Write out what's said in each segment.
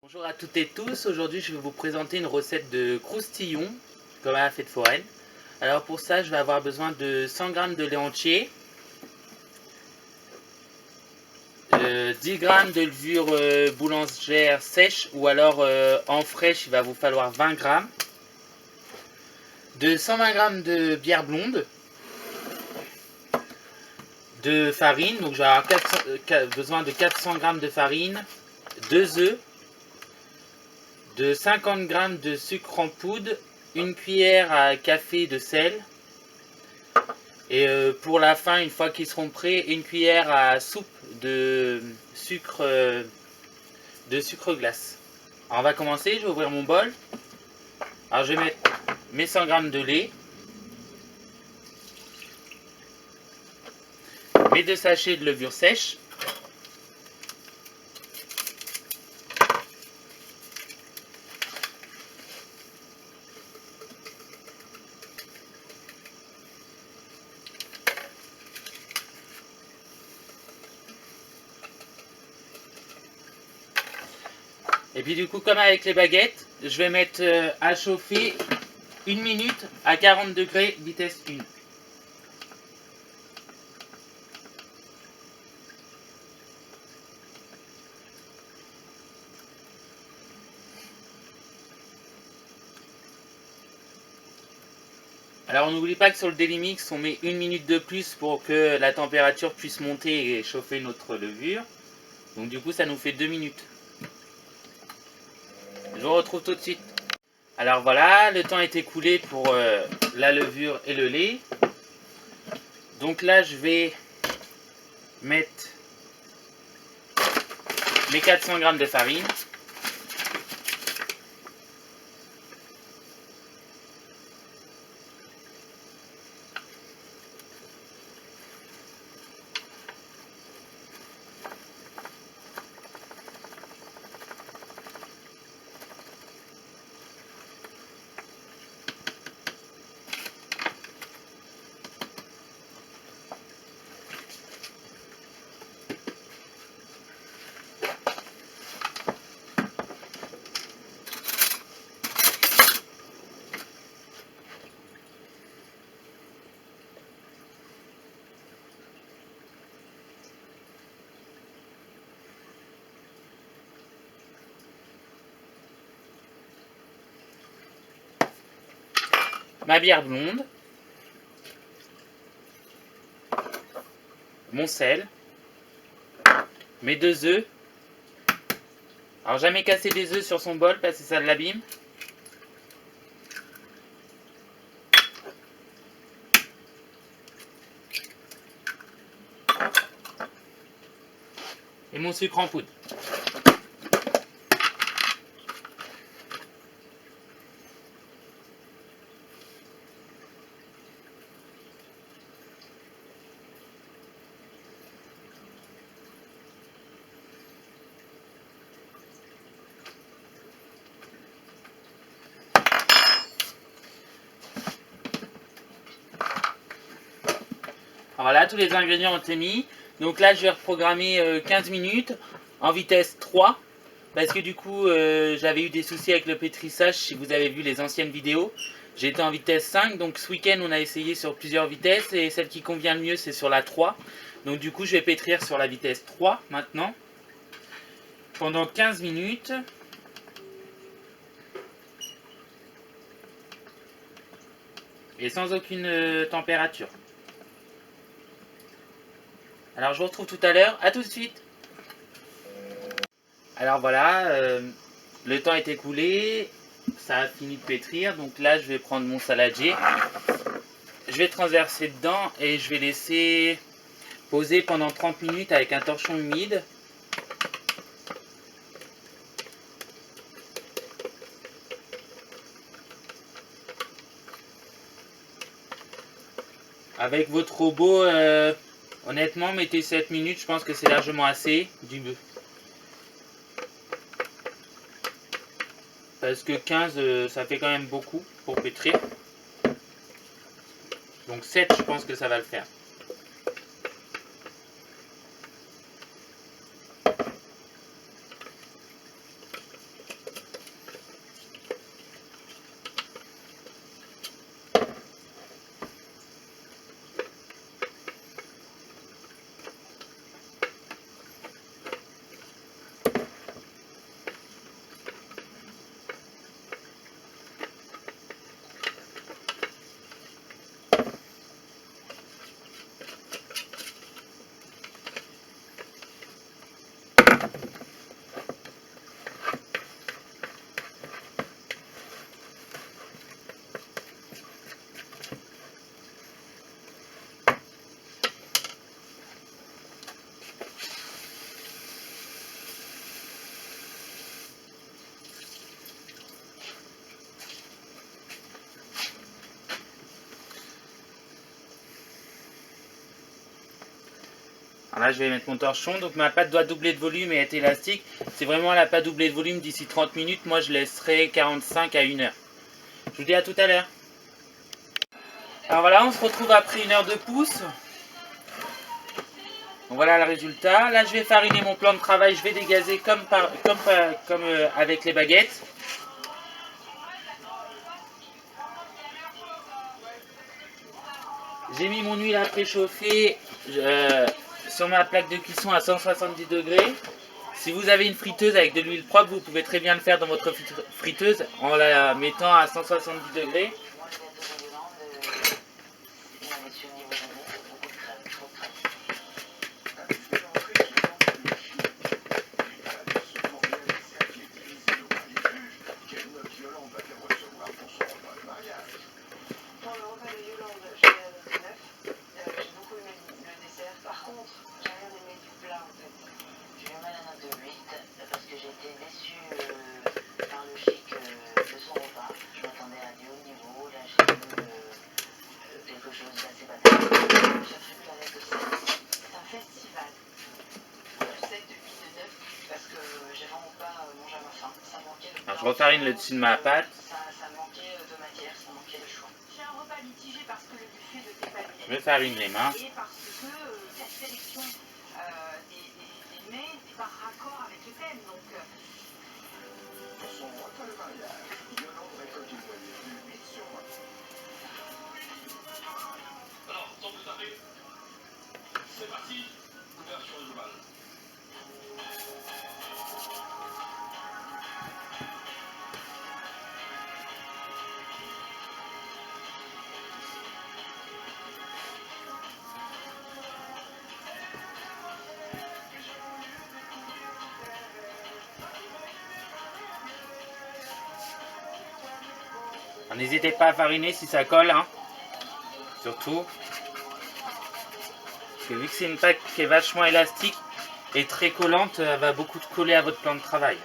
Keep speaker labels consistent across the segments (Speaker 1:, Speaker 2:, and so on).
Speaker 1: Bonjour à toutes et tous, aujourd'hui je vais vous présenter une recette de croustillon comme à la fête foraine. Alors pour ça je vais avoir besoin de 100 g de lait entier, 10 g de levure boulangère sèche ou alors en fraîche il va vous falloir 20 g, de 120 g de bière blonde, de farine, donc je vais avoir besoin de 400 g de farine, 2 œufs, de 50 g de sucre en poudre, une cuillère à café de sel et pour la fin, une fois qu'ils seront prêts, une cuillère à soupe de sucre glace. Alors on va commencer, je vais ouvrir mon bol. Alors je vais mettre mes 100 g de lait, mes 2 sachets de levure sèche, et puis du coup comme avec les baguettes, je vais mettre à chauffer 1 minute à 40 degrés vitesse 1. Alors on n'oublie pas que sur le Dailimix on met 1 minute de plus pour que la température puisse monter et chauffer notre levure. Donc du coup ça nous fait 2 minutes. Je vous retrouve tout de suite. Alors voilà, le temps est écoulé pour la levure et le lait. Donc là je vais mettre mes 400 g de farine. Ma bière blonde, mon sel, mes 2 œufs. Alors jamais casser des œufs sur son bol parce que ça l'abîme. Et mon sucre en poudre. Voilà, tous les ingrédients ont été mis. Donc là, je vais reprogrammer 15 minutes en vitesse 3. Parce que du coup, j'avais eu des soucis avec le pétrissage, si vous avez vu les anciennes vidéos. J'étais en vitesse 5, donc ce week-end, on a essayé sur plusieurs vitesses. Et celle qui convient le mieux, c'est sur la 3. Donc du coup, je vais pétrir sur la vitesse 3 maintenant. Pendant 15 minutes. Et sans aucune température. Alors je vous retrouve tout à l'heure, à tout de suite. Alors voilà, le temps est écoulé, ça a fini de pétrir, donc là je vais prendre mon saladier, je vais transverser dedans et je vais laisser poser pendant 30 minutes avec un torchon humide. Avec votre robot, honnêtement, mettez 7 minutes, je pense que c'est largement assez. Parce que 15, ça fait quand même beaucoup pour pétrir. Donc 7, je pense que ça va le faire. Alors là, je vais mettre mon torchon. Donc ma pâte doit doubler de volume et être élastique. C'est vraiment la pâte doublée de volume d'ici 30 minutes. Moi, je laisserai 45 à 1 heure. Je vous dis à tout à l'heure. Alors voilà, on se retrouve après 1 heure de pousse. Donc voilà le résultat. Là, je vais fariner mon plan de travail. Je vais dégazer comme avec les baguettes. J'ai mis mon huile à préchauffer sur ma plaque de cuisson à 170 degrés. Si vous avez une friteuse avec de l'huile propre, vous pouvez très bien le faire dans votre friteuse en la mettant à 170 degrés. Alors, je refarine le dessus de ma pâte. Je farine les mains.
Speaker 2: C'est parti, ouverture du bal.
Speaker 1: N'hésitez pas à fariner si ça colle, hein. Surtout. Parce que vu que c'est une pâte qui est vachement élastique et très collante, elle va beaucoup coller à votre plan de travail.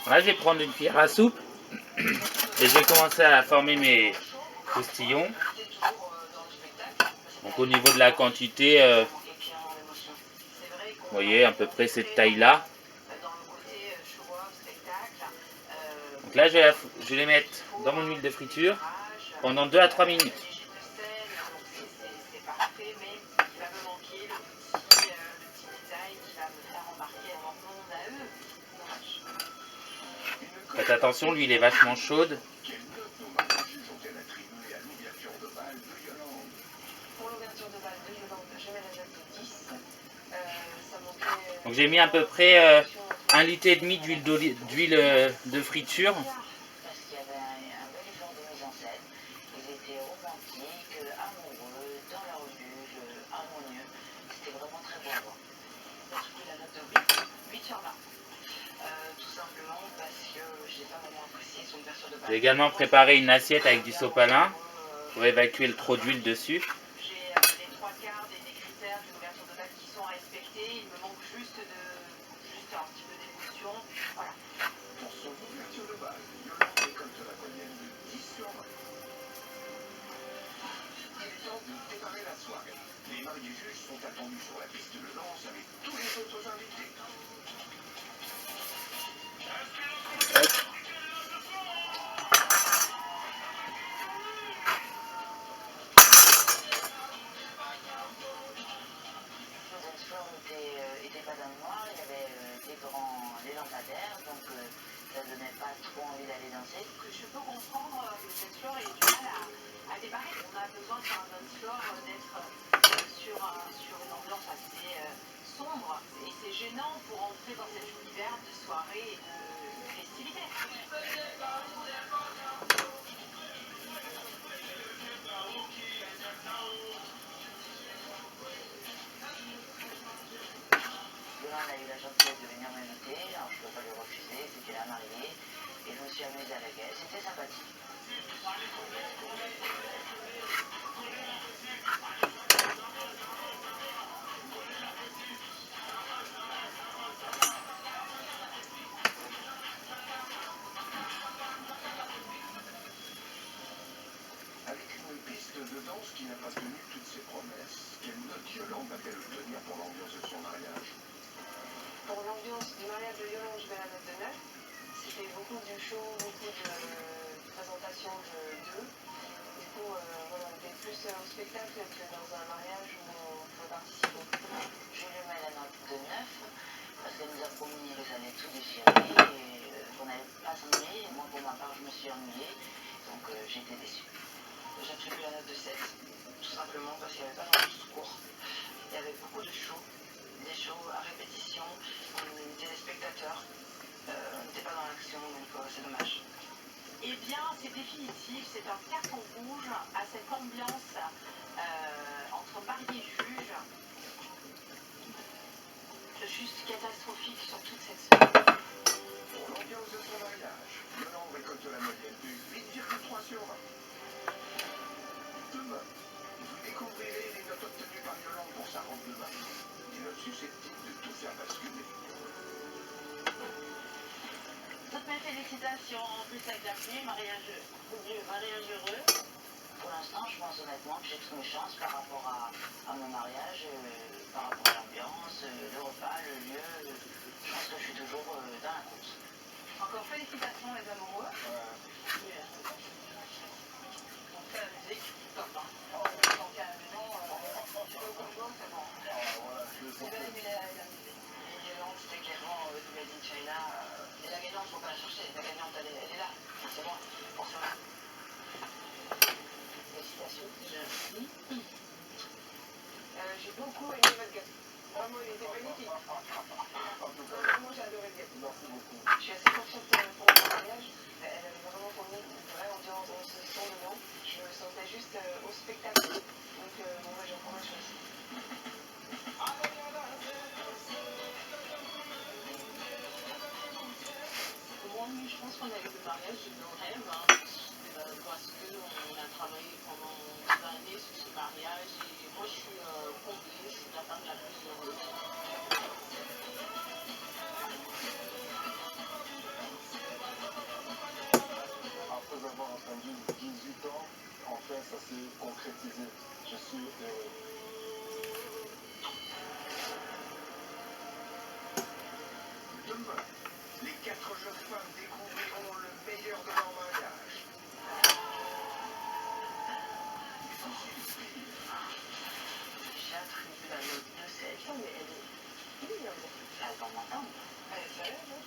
Speaker 1: Là, je vais prendre une cuillère à soupe et je vais commencer à former mes postillons. Donc au niveau de la quantité, vous voyez à peu près cette taille-là. Donc là, je vais les mettre dans mon huile de friture pendant 2 à 3 minutes. Faites attention, l'huile est vachement chaude. Donc j'ai mis à peu près 1,5 litre d'huile de friture. J'ai également préparé une assiette avec du sopalin pour évacuer le trop d'huile dessus.
Speaker 2: Les mains du juge sont attendues sur la piste de danse avec tous les autres invités.
Speaker 3: Était pas dans le noir, il y avait les lampadaires, donc ça ne donnait pas trop envie d'aller danser. Je peux comprendre que le dance floor ait du mal à démarrer. On a besoin sur un dance floor d'être sur une ambiance assez sombre et c'est gênant pour entrer dans cet univers de soirée. soirée de festivités. Yolande a eu la gentillesse de venir m'inviter, alors je ne peux pas lui refuser, c'était la mariée, et je me suis amusée avec elle, c'était sympathique.
Speaker 2: Avec une piste de danse qui n'a pas tenu toutes ses promesses, quelle note Yolande va-t-elle obtenir pour l'ambiance de son mariage?
Speaker 4: Pour l'ambiance du mariage de Yolande, je mets la note de 9. C'était beaucoup de show, beaucoup de présentations d'eux. Du coup, voilà, on était plus au spectacle que dans un mariage où on peut participer.
Speaker 3: Je lui mets la note de 9, parce qu'elle nous a promis que ça allait tout déchirer, et qu'on n'allait pas s'ennuyer. Moi, pour ma part, je me suis ennuyée, donc j'étais déçue. J'attribue la note de 7, tout simplement parce qu'il n'y avait pas vraiment de discours. Il y avait beaucoup de shows, des shows à répétition, on était des spectateurs, on n'était pas dans l'action, donc c'est dommage. Eh bien, c'est définitif, c'est un carton rouge à cette ambiance entre marié et juge. Juste catastrophique sur toute cette semaine.
Speaker 2: Pour l'ambiance de son mariage, Yolande récolte la moyenne de 8,3 sur 20. Demain, vous découvrirez les notes obtenues par Yolande pour sa robe de mariée. Des notes susceptibles de tout faire basculer.
Speaker 3: Toutes mes félicitations, en plus avec la pluie, mariage heureux. Pour l'instant, je pense honnêtement que j'ai toutes mes chances par rapport à mon mariage, par rapport à l'ambiance, le repas, le lieu. Je pense que je suis toujours dans la course. Encore félicitations les amoureux. En tout cas, la musique, top. Hein. En tout cas, la maison, tu veux au Congo, c'est bon. J'ai bien aimé la musique. Les gagnantes, c'était clairement du Made in China. Et la gagnante, faut pas la chercher. La gagnante, elle est là. C'est moi, forcément. Félicitations. Merci.
Speaker 4: J'ai beaucoup aimé votre gâteau. Vraiment, il était magnifique. Vraiment, j'ai adoré le gâteau.
Speaker 2: Merci beaucoup.
Speaker 4: Je suis assez contente pour mon mariage. Elle avait vraiment fourni une vraie ambiance dans ce son dedans. Je me sentais juste au spectacle. Donc, bon, moi, j'ai encore ma chance.
Speaker 3: Moi, je pense qu'on a eu le mariage de nos rêves, hein, parce qu'on a travaillé pendant des années sur ce mariage et moi je suis comblée, je suis la femme la plus heureuse.
Speaker 2: Après avoir attendu 18 ans, enfin ça s'est concrétisé. Je suis heureux. Demain, les 4 jeunes femmes découvriront le meilleur de leur mariage.
Speaker 3: J'attribue la note de 7, mais elle est dans mon temps. Elle est sérieuse, hein?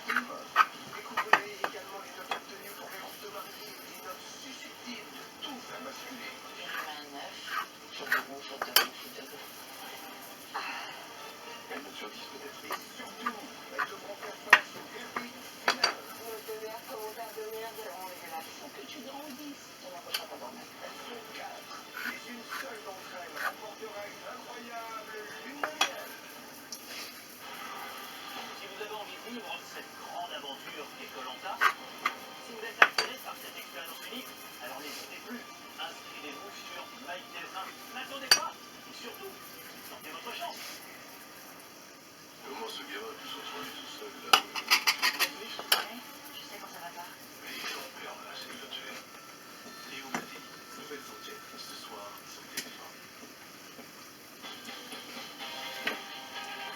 Speaker 2: Demain, vous découvrirez également les notes obtenues pour les robes de mariée, des notes susceptibles de tout faire basculer.
Speaker 3: Je lui mets un 9, faute de goût, faute de goût, faute de goût.
Speaker 2: Elles note sur 10 peut-être, et surtout, elles devront faire face au verdict final.
Speaker 4: Note de merde, commentaire de merde.
Speaker 3: Vraiment dégueulasse. Faut que tu grandisses. Ça n'empêchera pas dormir.
Speaker 2: Elles sont 4, mais une seule d'entre elles remportera une incroyable lune de miel.
Speaker 5: Si vous avez envie de vivre cette grande aventure qu'est Koh-Lanta, si vous êtes attiré par cette expérience unique, alors n'hésitez plus. Inscrivez-vous sur MyTF1. N'attendez pas. Et surtout, tentez votre chance.
Speaker 2: Comment ce gamin peut se retrouver tout seul là?
Speaker 3: Oui, je connais. Je sais quand ça va pas.
Speaker 2: Mais il est en perle là, c'est le tuer. Léo Maté, nouvelle enquête ce soir sur TF1.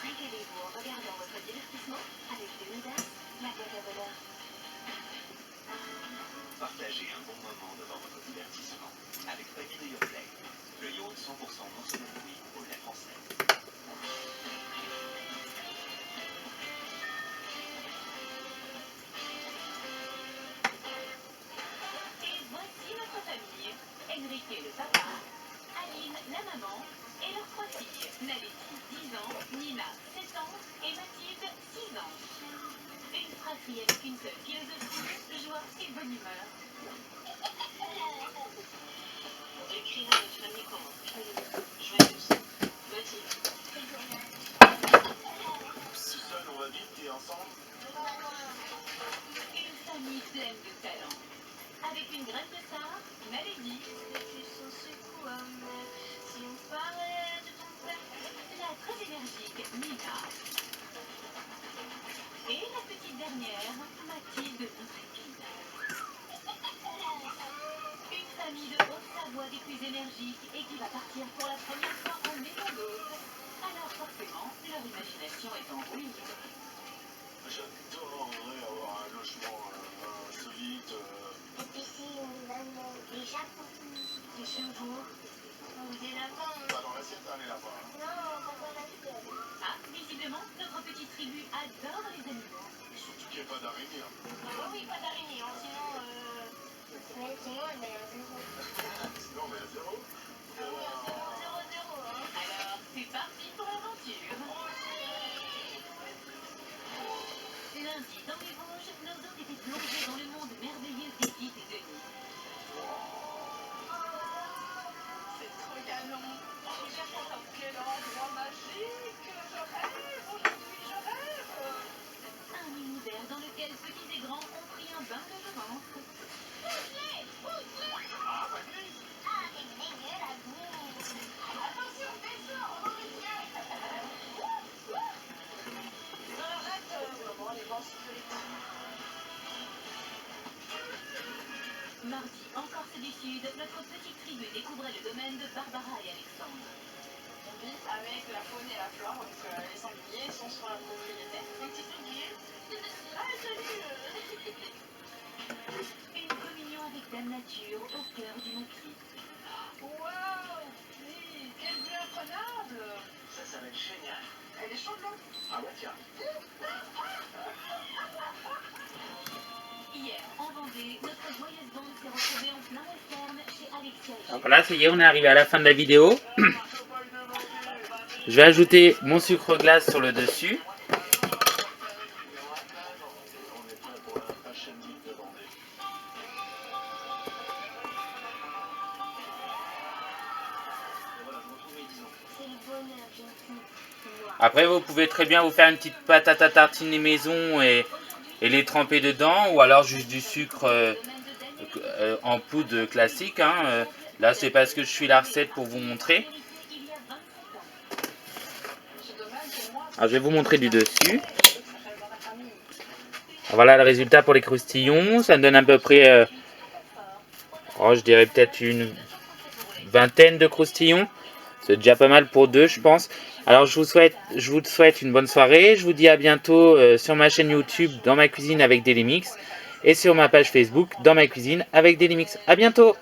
Speaker 6: Régalez-vous en regardant votre divertissement avec l'univers, la boîte à bonheur.
Speaker 5: Partagez un bon moment devant votre divertissement avec Baby de Yoplait. Le yaourt 100% non soluble au lait français.
Speaker 6: 6 ans. Une fratrie avec une seule philosophie, joie et bonne humeur. On décrirait notre famille comment? Joyeuse. Mathilde.
Speaker 2: Seul, on va vite et ensemble.
Speaker 6: Une famille pleine de talent. Avec une graine de star, Malédie. Tu sens ce coup, mais si on parlait de ton père. La très énergique Nina. Et la petite dernière, Mathilde l'intrépide. Une famille de Haute-Savoie des plus énergiques et qui va partir pour la première fois en maison d'hôte. Alors forcément, leur imagination est en rouille.
Speaker 2: J'adorerais avoir un logement insolite.
Speaker 6: Et puis si on nous amène des Japon, des chevaux, ou des lapins.
Speaker 2: Pas dans l'assiette, hein, les lapins.
Speaker 6: Non, pas dans l'assiette. Ah, visiblement, notre petite tribu adore les animaux.
Speaker 2: Surtout qu'il n'y ait pas d'araignée.
Speaker 6: Ah oui, pas d'araignée, hein, sinon, mais sinon, elle met un zéro.
Speaker 2: Sinon, mais à zéro.
Speaker 6: Oui, un zéro, zéro, zéro, hein. Alors, c'est parti pour l'aventure. Lundi, dans les Vosges, nos hôtes étaient plongés dans le monde merveilleux des Dites et Denis.
Speaker 4: C'est trop canon. Regarde dans quel endroit magique. Je rêve aujourd'hui, je rêve.
Speaker 6: Un univers dans lequel petits et grands ont pris un bain de jouvence.
Speaker 4: Attention, descends, on en est bien. Arrête, maman, les gants sécurité.
Speaker 6: Mardi, en Corse du Sud, notre petite tribu découvrait le domaine de Barbara et Alexandre.
Speaker 4: On vit avec la faune et la flore, donc les sangliers sont sur la propriété. Les petits sangliers. Ah, salut.
Speaker 6: Une communion avec Dame Nature au cœur du maquis.
Speaker 4: Waouh, oui, quelle vue imprenable.
Speaker 5: Ça va être génial.
Speaker 4: Elle est chaude, là.
Speaker 5: Ah ouais, tiens.
Speaker 6: Hier, en Vendée, notre joyeuse bande s'est retrouvée en plein western chez Alexia et
Speaker 1: Alors voilà, ça y est, on est arrivé à la fin de la vidéo. Je vais ajouter mon sucre glace sur le dessus.
Speaker 2: On est prêt pour la Fashion Week de Vendée.
Speaker 5: Et voilà, je retrouve mes 10 ans.
Speaker 6: C'est le bonheur, jeune fille. Moi.
Speaker 1: Après, vous pouvez très bien vous faire une petite pâte à tartiner maison et les tremper dedans, ou alors juste du sucre en poudre classique. Hein. Là, c'est parce que je suis la recette pour vous montrer. Alors, je vais vous montrer du dessus. Voilà le résultat pour les croustillons. Ça me donne à peu près, je dirais peut-être une vingtaine de croustillons. C'est déjà pas mal pour deux, je pense. Alors, je vous souhaite une bonne soirée. Je vous dis à bientôt sur ma chaîne YouTube, dans ma cuisine avec Daily Mix. Et sur ma page Facebook, dans ma cuisine avec Daily Mix. À bientôt!